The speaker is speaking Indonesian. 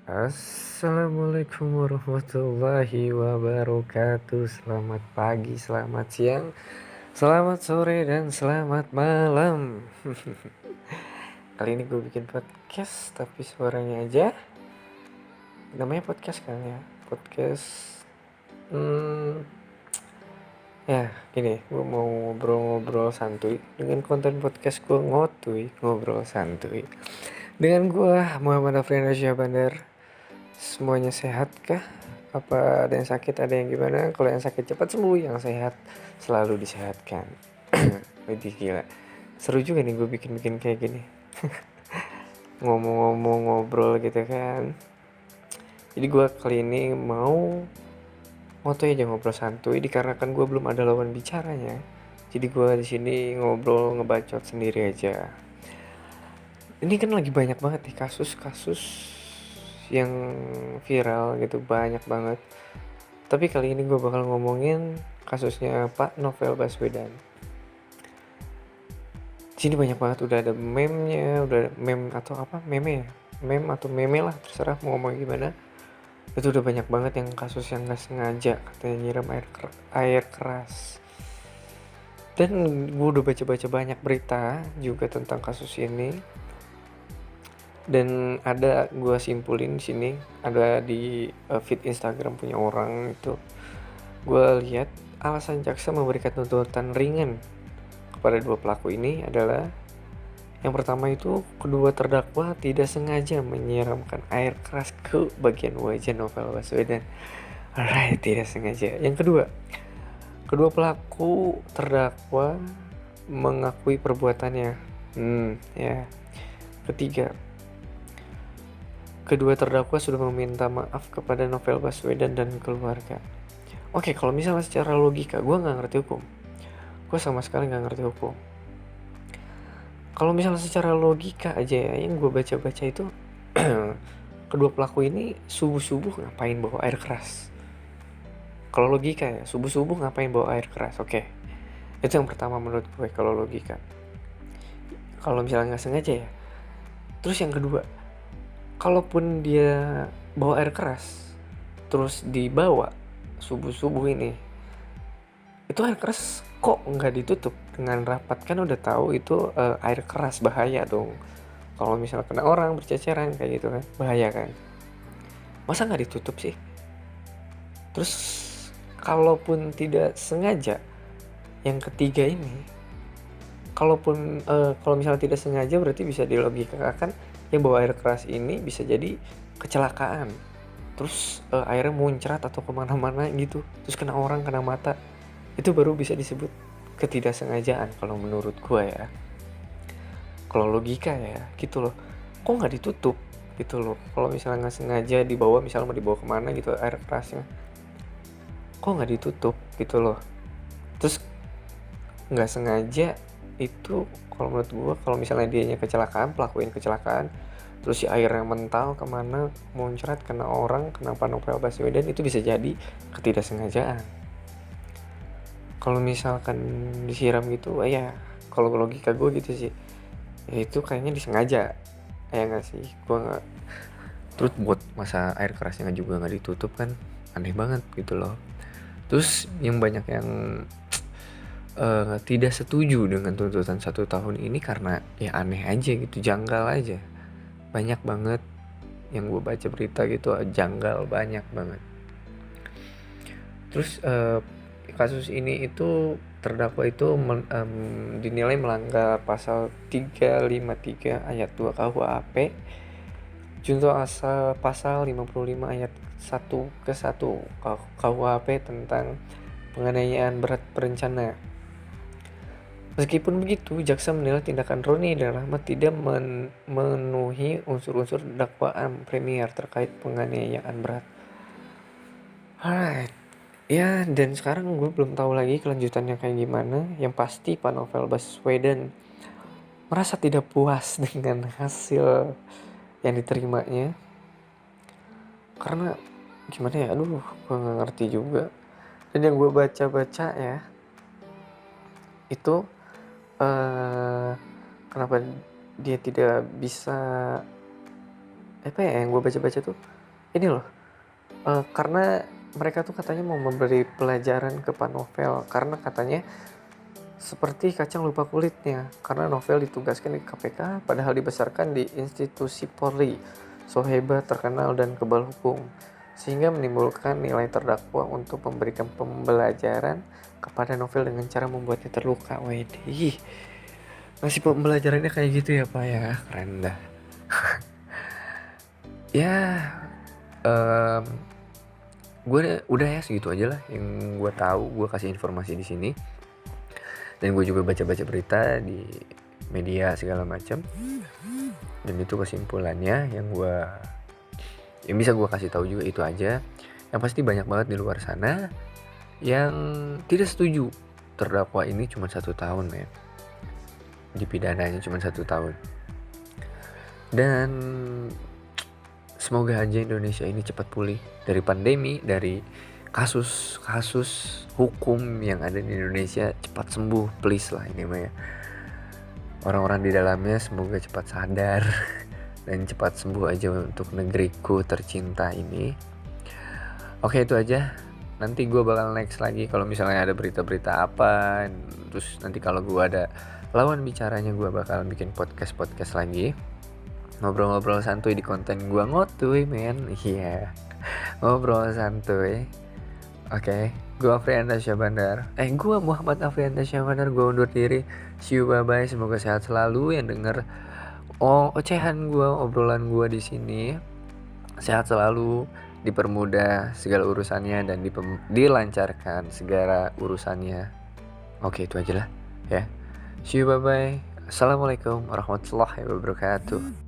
Assalamualaikum warahmatullahi wabarakatuh. Selamat pagi, selamat siang, selamat sore, dan selamat malam. Kali ini gue bikin podcast tapi suaranya aja. Namanya podcast kan ya. Podcast. Hmm, ya gini, gue mau ngobrol-ngobrol santuy dengan konten podcast gue ngobrol santuy. Dengan gue Muhammad Afriana Syahbandar. Semuanya sehat kah? Apa ada yang sakit, ada yang gimana? Kalau yang sakit cepat sembuh, yang sehat selalu disehatkan. Widih gila. Seru juga nih gue bikin-bikin kayak gini. Ngomong-ngomong ngobrol gitu kan. Jadi gue kali ini mau ngotoy aja ngobrol santuy dikarenakan gue belum ada lawan bicaranya. Jadi gue di sini ngobrol ngebacot sendiri aja. Ini kan lagi banyak banget nih kasus-kasus yang viral gitu, banyak banget. Tapi kali ini gue bakal ngomongin kasusnya Pak Novel Baswedan. Sini banyak banget, udah ada meme-nya, udah ada meme atau apa, meme ya? Meme atau meme lah, terserah mau ngomong gimana. Itu udah banyak banget yang kasus yang gak sengaja katanya nyiram air keras. Dan gue udah baca-baca banyak berita juga tentang kasus ini. Dan ada gue simpulin di sini, ada di feed Instagram punya orang itu. Gue lihat alasan jaksa memberikan tuntutan ringan kepada dua pelaku ini adalah yang pertama itu kedua terdakwa tidak sengaja menyiramkan air keras ke bagian wajah Novel Baswedan. Alright, tidak sengaja. Yang kedua, kedua pelaku terdakwa mengakui perbuatannya. Ya. Ketiga, kedua terdakwa sudah meminta maaf kepada Novel Baswedan dan keluarga. Oke, kalau misalnya secara logika, gue nggak ngerti hukum. Gue sama sekali nggak ngerti hukum. Kalau misalnya secara logika aja ya, yang gue baca-baca itu kedua pelaku ini subuh-subuh ngapain bawa air keras? Kalau logika ya, subuh-subuh ngapain bawa air keras? Oke, itu yang pertama menurut gue kalau logika. Kalau misalnya nggak sengaja ya. Terus yang kedua, kalaupun dia bawa air keras, terus dibawa subuh-subuh ini, itu air keras kok nggak ditutup dengan rapat? Kan udah tahu itu air keras bahaya dong. Kalau misalnya kena orang berceceran kayak gitu kan, bahaya kan. Masa nggak ditutup sih? Terus kalaupun tidak sengaja, yang ketiga ini, kalau misalnya tidak sengaja berarti bisa dilogikakan yang bawa air keras ini bisa jadi kecelakaan. Terus airnya muncrat atau kemana-mana gitu, terus kena orang, kena mata, itu baru bisa disebut ketidaksengajaan kalau menurut gua ya. Kalau logika ya gitu loh, kok nggak ditutup gitu loh. Kalau misalnya nggak sengaja dibawa, misalnya mau dibawa kemana gitu air kerasnya, kok nggak ditutup gitu loh. Terus nggak sengaja itu, kalau menurut gua kalau misalnya dianya kecelakaan, pelakuin kecelakaan, terus si airnya mental kemana, muncrat, kena orang, kenapa Novel Baswedan, itu bisa jadi ketidaksengajaan. Kalau misalkan disiram gitu ya, kalau logika gue gitu sih, ya itu kayaknya disengaja ya nggak sih. Gue nggak, terus buat masa air kerasnya juga nggak ditutup kan, aneh banget gitu loh. Terus yang banyak yang tidak setuju dengan tuntutan 1 tahun ini karena ya aneh aja gitu, janggal aja. Banyak banget yang gue baca berita gitu, janggal banyak banget. Terus kasus ini itu terdakwa itu dinilai melanggar pasal 353 ayat 2 KUHP, junto pasal 55 ayat 1 ke 1 KUHP tentang penganiayaan berat berencana. Meskipun begitu, jaksa menilai tindakan Roni dan Rahmat tidak memenuhi unsur-unsur dakwaan premier terkait penganiayaan berat. Alright. Ya, dan sekarang gue belum tahu lagi kelanjutannya kayak gimana. Yang pasti Pak Novel Baswedan merasa tidak puas dengan hasil yang diterimanya. Karena gimana ya, aduh gue gak ngerti juga. Dan yang gue baca-baca ya, itu kenapa dia tidak bisa apa ya, yang gue baca-baca tuh ini loh, karena mereka tuh katanya mau memberi pelajaran kepada novel, karena katanya seperti kacang lupa kulitnya, karena novel ditugaskan di KPK padahal dibesarkan di institusi Polri, so hebat, terkenal, dan kebal hukum, sehingga menimbulkan nilai terdakwa untuk memberikan pembelajaran kepada novel dengan cara membuatnya terluka. Widih, masih pembelajarannya kayak gitu ya Pak ya, keren dah. Ya, gue udah ya segitu aja lah yang gue tahu, gue kasih informasi di sini. Dan gue juga baca-baca berita di media segala macam. Dan itu kesimpulannya yang bisa gue kasih tahu juga itu aja. Yang pasti banyak banget di luar sana yang tidak setuju terdakwa ini cuma 1 tahun, men. Dipidananya cuma 1 tahun. Dan semoga aja Indonesia ini cepat pulih dari pandemi, dari kasus-kasus hukum yang ada di Indonesia, cepat sembuh, please lah ini mah ya. Orang-orang di dalamnya semoga cepat sadar dan cepat sembuh aja untuk negeriku tercinta ini. Oke, itu aja. Nanti gue bakal next lagi kalau misalnya ada berita-berita apa. Terus nanti kalau gue ada lawan bicaranya, gue bakal bikin podcast lagi. Ngobrol-ngobrol santuy di konten gue ngotuy, men. Iya, ngobrol santuy. Oke, gue Afrianda Syahbandar. Gue Muhammad Afrianda Syahbandar. Gue undur diri. See you, bye-bye. Semoga sehat selalu yang denger ocehan gue, obrolan gue di sini. Sehat selalu, dipermudah segala urusannya dan dilancarkan segala urusannya. Oke, itu aja lah ya. See you, bye-bye. Assalamualaikum warahmatullahi wabarakatuh.